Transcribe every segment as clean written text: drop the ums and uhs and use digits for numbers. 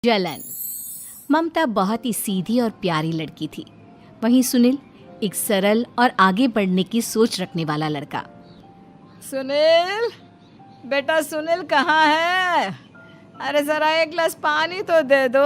जलन। ममता बहुत ही सीधी और प्यारी लड़की थी, वहीं सुनील एक सरल और आगे बढ़ने की सोच रखने वाला लड़का। सुनील, बेटा सुनील कहाँ है? अरे जरा एक गिलास पानी तो दे दो।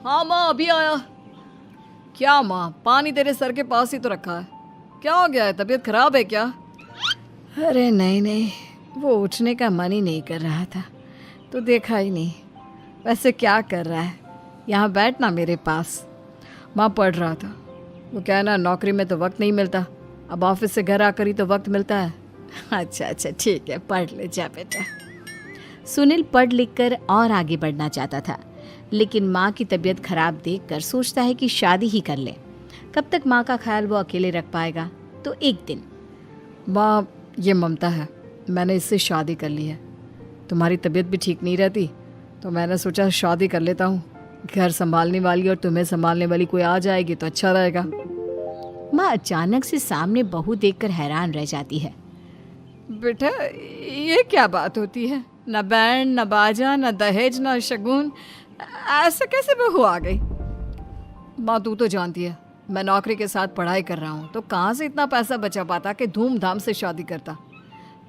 हाँ माँ, अभी आया। क्या माँ, पानी तेरे सर के पास ही तो रखा है। क्या हो गया है, तबीयत खराब है क्या? अरे नहीं नहीं, वो उठने का मन ही नहीं कर रहा था तो देखा ही नहीं। वैसे क्या कर रहा है? यहाँ बैठ ना मेरे पास। माँ पढ़ रहा था। वो क्या है ना, नौकरी में तो वक्त नहीं मिलता, अब ऑफिस से घर आकर ही तो वक्त मिलता है। अच्छा अच्छा ठीक है, पढ़ ले जा बेटा। सुनील पढ़ लिख कर और आगे बढ़ना चाहता था, लेकिन माँ की तबीयत खराब देखकर सोचता है कि शादी ही कर ले। कब तक माँ का ख्याल वो अकेले रख पाएगा? तो एक दिन, माँ ये ममता है, मैंने इससे शादी कर ली है। तुम्हारी तबीयत भी ठीक नहीं रहती तो मैंने सोचा शादी कर लेता हूँ। घर संभालने वाली और तुम्हें संभालने वाली कोई आ जाएगी तो अच्छा रहेगा। माँ अचानक से सामने बहू देखकर हैरान रह जाती है। बेटा ये क्या बात होती है? न बैंड, न बाजा, न दहेज, न शगुन, ऐसे कैसे बहू आ गई? माँ तू तो जानती है मैं नौकरी के साथ पढ़ाई कर रहा हूँ, तो कहाँ से इतना पैसा बचा पाता कि धूमधाम से शादी करता।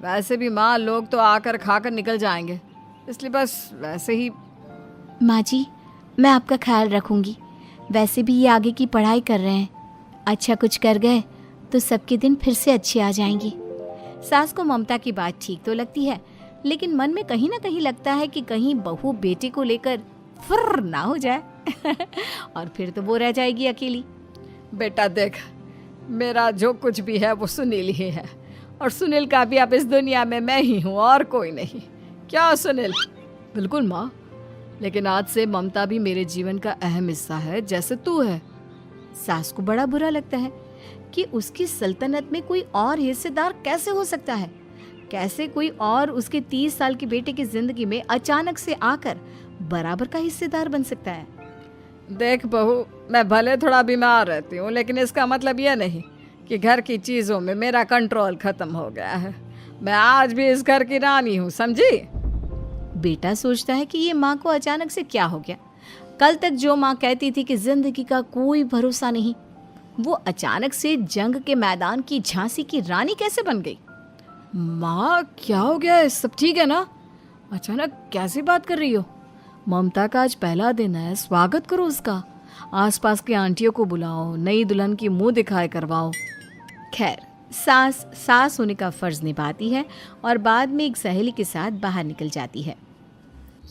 वैसे भी माँ, लोग तो आकर खाकर निकल जाएंगे, इसलिए बस वैसे ही। माँ जी, मैं आपका ख्याल रखूंगी। वैसे भी ये आगे की पढ़ाई कर रहे हैं, अच्छा कुछ कर गए तो सबके दिन फिर से अच्छे आ जाएंगे। सास को ममता की बात ठीक तो लगती है, लेकिन मन में कहीं ना कहीं लगता है कि कहीं बहू बेटे को लेकर फुर्र ना हो जाए और फिर तो वो रह जाएगी अकेली। बेटा देख, मेरा जो कुछ भी है वो सुनील ही है, और सुनील का भी अब इस दुनिया में मैं ही हूँ और कोई नहीं। क्या सुनील? बिल्कुल माँ, लेकिन आज से ममता भी मेरे जीवन का अहम हिस्सा है, जैसे तू है। सास को बड़ा बुरा लगता है कि उसकी सल्तनत में कोई और हिस्सेदार कैसे हो सकता है। कैसे कोई और उसके 30 साल के बेटे की जिंदगी में अचानक से आकर बराबर का हिस्सेदार बन सकता है। देख बहू, मैं भले थोड़ा बीमार रहती हूँ, लेकिन इसका मतलब यह नहीं कि घर की चीज़ों में मेरा कंट्रोल खत्म हो गया है। मैं आज भी इस घर की रानी हूँ, समझी? बेटा सोचता है कि ये माँ को अचानक से क्या हो गया। कल तक जो माँ कहती थी कि जिंदगी का कोई भरोसा नहीं, वो अचानक से जंग के मैदान की झांसी की रानी कैसे बन गई? माँ क्या हो गया है? सब ठीक है ना? अचानक कैसी बात कर रही हो? ममता का आज पहला दिन है, स्वागत करो उसका। आसपास की आंटियों को बुलाओ, नई दुल्हन की मुंह दिखाए करवाओ। खैर, सास होने का फर्ज निभाती है और बाद में एक सहेली के साथ बाहर निकल जाती है।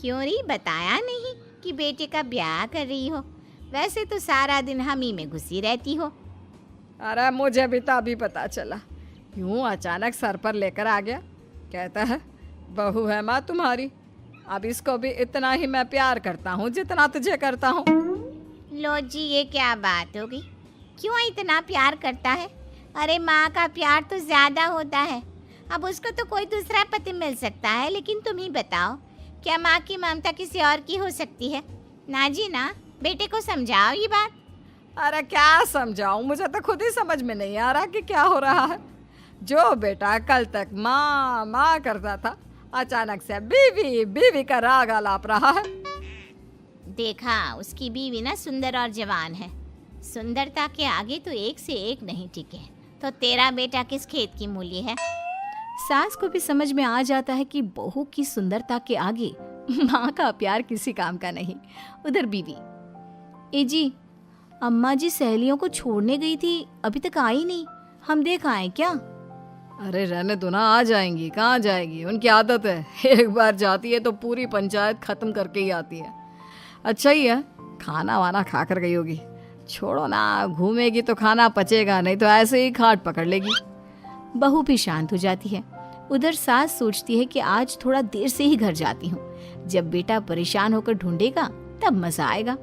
क्यों री बताया नहीं कि बेटे का ब्याह कर रही हो? वैसे तो सारा दिन हम ही में घुसी रहती हो। अरे मुझे भी तो अभी पता चला, यूं अचानक सर पर लेकर आ गया। कहता है बहू है माँ तुम्हारी, अब इसको भी इतना ही मैं प्यार करता हूँ जितना तुझे करता हूँ। लो जी, ये क्या बात होगी? क्यों इतना प्यार करता है? अरे माँ का प्यार तो ज्यादा होता है। अब उसको तो कोई दूसरा पति मिल सकता है, लेकिन तुम ही बताओ, क्या माँ की ममता किसी और की हो सकती है? ना जी ना, बेटे को समझाओ ये बात। अरे क्या समझाऊं, मुझे तो खुद ही समझ में नहीं आ रहा कि क्या हो रहा है। जो बेटा कल तक माँ माँ करता था, अचानक से बीवी बीवी का राग आलाप रहा है। देखा, उसकी बीवी ना सुंदर और जवान है। सुंदरता के आगे तो एक से एक नहीं टिके, तो तेरा बेटा किस खेत की मूली है? सास को भी समझ में आ जाता है कि बहू की सुंदरता के आगे माँ का प्यार किसी काम का नहीं। उधर बीवी, ए जी, अम्मा जी सहेलियों को छोड़ने गई थी, अभी तक आई नहीं, हम देख आए क्या? अरे रहने दो ना, आ जाएंगी। कहाँ जाएगी, उनकी आदत है, एक बार जाती है तो पूरी पंचायत खत्म करके ही आती है। अच्छा ही है, खाना वाना खा कर गई होगी। छोड़ो ना, घूमेगी तो खाना पचेगा, नहीं तो ऐसे ही खाट पकड़ लेगी। बहू भी शांत हो जाती है। उधर सास सोचती है कि आज थोड़ा देर से ही घर जाती हूँ, जब बेटा परेशान होकर ढूंढेगा तब मजा आएगा।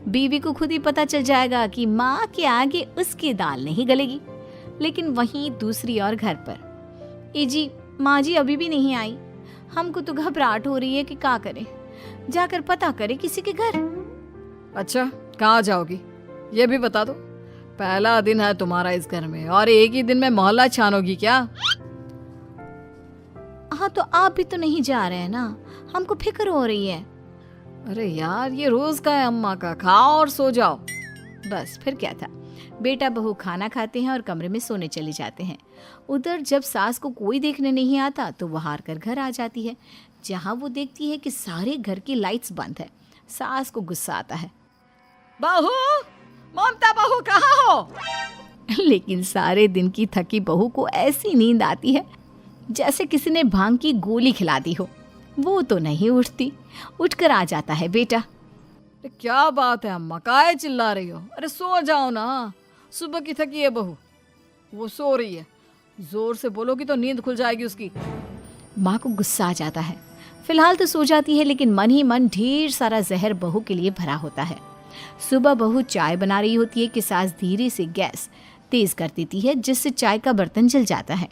बीवी को खुद ही पता चल जाएगा कि माँ के आगे उसकी दाल नहीं गलेगी। लेकिन वहीं दूसरी ओर घर पर, ए जी, माँ जी अभी भी नहीं आई, हमको तो घबराहट हो रही है कि क्या करें, जाकर पता करें किसी के घर। अच्छा, कहाँ जाओगी ये भी बता दो। पहला दिन है तुम्हारा इस घर में और एक ही दिन में मोहल्ला छानोगी क्या? हाँ, तो आप भी तो नहीं जा रहे हैं ना, हमको फिक्र हो रही है। अरे यार, ये रोज का है अम्मा का, खाओ और सो जाओ। बस फिर क्या था। बेटा बहू खाना खाते हैं और कमरे में सोने चले जाते हैं। उधर जब सास को कोई देखने नहीं आता तो वो हार कर घर आ जाती है, जहाँ वो देखती है कि सारे घर की लाइट्स बंद है। सास को गुस्सा आता है, बहू, ममता बहू कहाँ हो? लेकिन सारे दिन की थकी बहू को ऐसी नींद आती है जैसे किसी ने भांग की गोली खिला दी हो। वो तो नहीं उठती। उठकर आ जाता है बेटा। अरे क्या बात है अम्मा, काहे चिल्ला रही हो? अरे सो जाओ ना, सुबह की थकी है बहू, वो सो रही है। जोर से बोलोगी तो नींद खुल जाएगी उसकी। माँ को गुस्सा आ जाता है। फिलहाल तो सो जाती है, लेकिन मन ही मन ढेर सारा जहर बहू के लिए भरा होता है। सुबह बहू चाय बना रही होती है कि सास धीरे से गैस तेज कर देती है, जिससे चाय का बर्तन जल जाता है।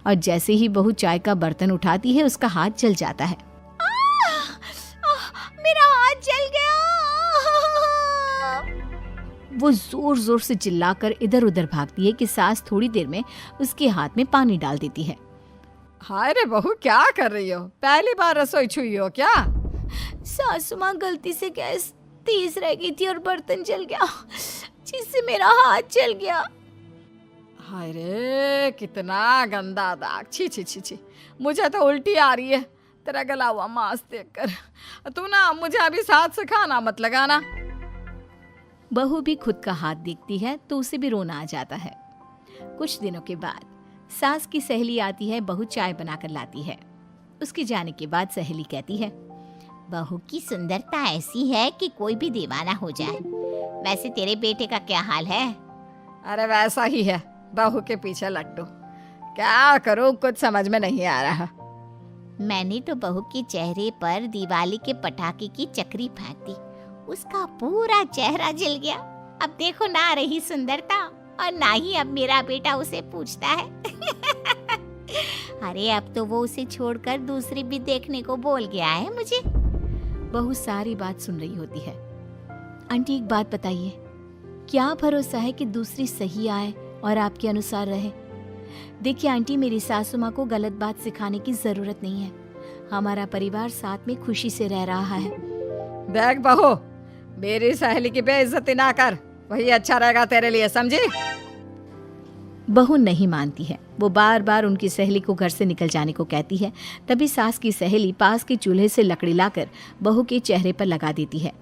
और जैसे ही बहू चाय का बर्तन उठाती है उसका हाथ जल जाता है। मेरा हाथ जल गया। वो जोर जोर से चिल्लाकर इधर उधर भागती है कि सास थोड़ी देर में उसके हाथ में पानी डाल देती है। हाय रे बहू, क्या कर रही हो? पहली बार रसोई छुई हो क्या? सासू माँ गलती से गैस तेज रह गई थी और बर्तन जल गया, जिससे मेरा हाथ जल गया। हाय रे, कितना गंदा दाग। छी छी छी छी, मुझे तो उल्टी आ रही है तेरा गला हुआ मांस देखकर। तू ना मुझे अभी साथ से खाना मत लगाना। बहू भी खुद का हाथ देखती है तो उसे भी रोना आ जाता है। कुछ दिनों के बाद सास की सहेली आती है, बहू चाय बनाकर लाती है। उसके जाने के बाद सहेली कहती है, बहू की सुंदरता ऐसी है कि कोई भी दीवाना हो जाए। वैसे तेरे बेटे का क्या हाल है? अरे वैसा ही है, बहू के पीछे लट्टू। क्या करूं, कुछ समझ में नहीं आ रहा। मैंने तो बहू के चेहरे पर दिवाली के पटाखे की चक्री फेंक दी, उसका पूरा चेहरा जल गया। अब देखो ना रही सुंदरता, और ना ही अब मेरा बेटा उसे पूछता है। अरे अब तो वो उसे छोड़कर दूसरी भी देखने को बोल गया है मुझे। बहू सारी बात सुन रही होती है। आंटी एक बात बताइए, क्या भरोसा है कि दूसरी सही आए और आपके अनुसार रहे? देखिए आंटी, मेरी सासू माँ को गलत बात सिखाने की जरूरत नहीं है। हमारा परिवार साथ में खुशी से रह रहा है। देख बहू, मेरी सहेली की बेइज्जती ना कर, वही अच्छा रहेगा तेरे लिए, समझी? बहू नहीं मानती है। वो बार बार उनकी सहेली को घर से निकल जाने को कहती है। तभी सास की सहेली पास के चूल्हे से लकड़ी लाकर बहू के चेहरे पर लगा देती है।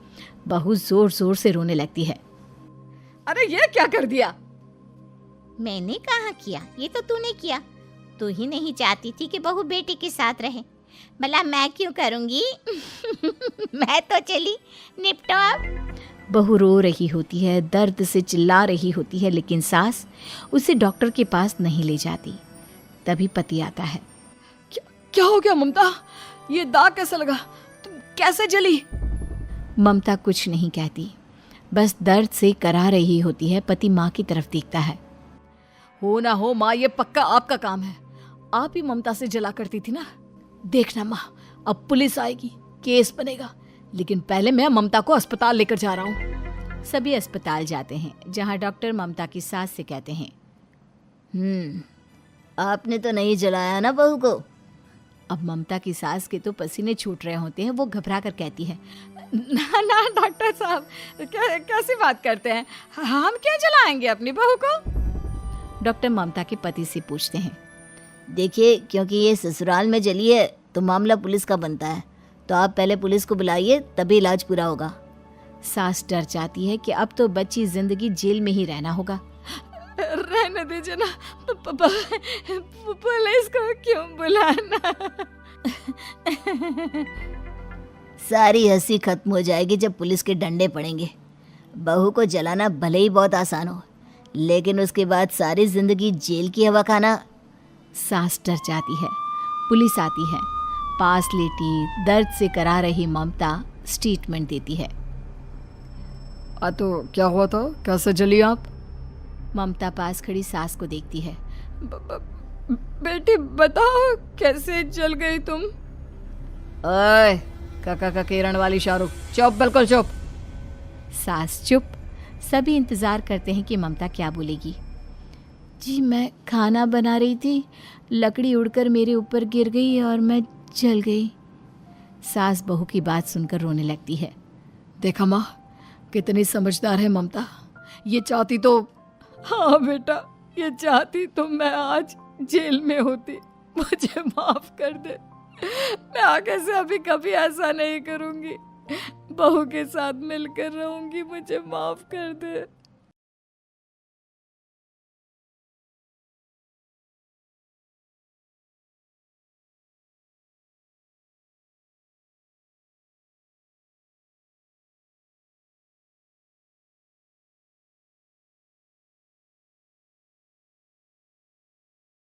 बहू जोर जोर से रोने लगती है। अरे ये क्या कर दिया? मैंने कहाँ किया, ये तो तूने किया। तू ही नहीं चाहती थी कि बहू बेटे के साथ रहे, भला मैं क्यों करूंगी? मैं तो चली, निपटो अब। बहू रो रही होती है, दर्द से चिल्ला रही होती है, लेकिन सास उसे डॉक्टर के पास नहीं ले जाती। तभी पति आता है। क्या हो गया ममता? ये दाग कैसे लगा? तुम कैसे जली? ममता कुछ नहीं कहती, बस दर्द से करा रही होती है। पति माँ की तरफ देखता है। हो ना हो माँ, ये पक्का आपका काम है। आप ही ममता से जला करती थी ना। देखना माँ, अब पुलिस आएगी, केस बनेगा, लेकिन पहले मैं ममता को अस्पताल लेकर जा रहा हूँ। सभी अस्पताल जाते हैं, जहाँ डॉक्टर ममता की सास से कहते हैं, आपने तो नहीं जलाया ना बहू को? अब ममता की सास के तो पसीने छूट रहे होते हैं। वो घबरा कर कहती है, ना ना डॉक्टर साहब, कैसी बात करते हैं? हम क्या जलाएंगे अपनी बहू को? डॉक्टर ममता के पति से पूछते हैं। देखिए, क्योंकि ये ससुराल में जली है तो मामला पुलिस का बनता है, तो आप पहले पुलिस को बुलाइए, तभी इलाज पूरा होगा। सास डर जाती है कि अब तो बच्ची जिंदगी जेल में ही रहना होगा। रहने दीजिए ना, पुलिस को क्यों बुलाना? सारी हंसी खत्म हो जाएगी जब पुलिस के डंडे पड़ेंगे। बहू को जलाना भले ही बहुत आसान हो, लेकिन उसके बाद सारी जिंदगी जेल की हवा खाना। सास डर जाती है। पुलिस आती है। पास लेटी दर्द से करा रही ममता स्टेटमेंट देती है। तो क्या हुआ था? कैसे जली आप? ममता पास खड़ी सास को देखती है। बेटी बताओ, कैसे जल गई तुम? ओए, काका का किरण वाली शाहरुख, चुप, बिल्कुल चुप। सास चुप। सभी इंतजार करते हैं कि ममता क्या बोलेगी। जी मैं खाना बना रही थी, लकड़ी उड़कर मेरे ऊपर गिर गई और मैं जल गई। सास बहू की बात सुनकर रोने लगती है। देखा माँ, कितनी समझदार है ममता। ये चाहती तो, हाँ बेटा, ये चाहती तो मैं आज जेल में होती। मुझे माफ कर दे, मैं आगे से अभी कभी ऐसा नहीं करूंगी। बहू के साथ मिलकर रहूंगी, मुझे माफ कर दे।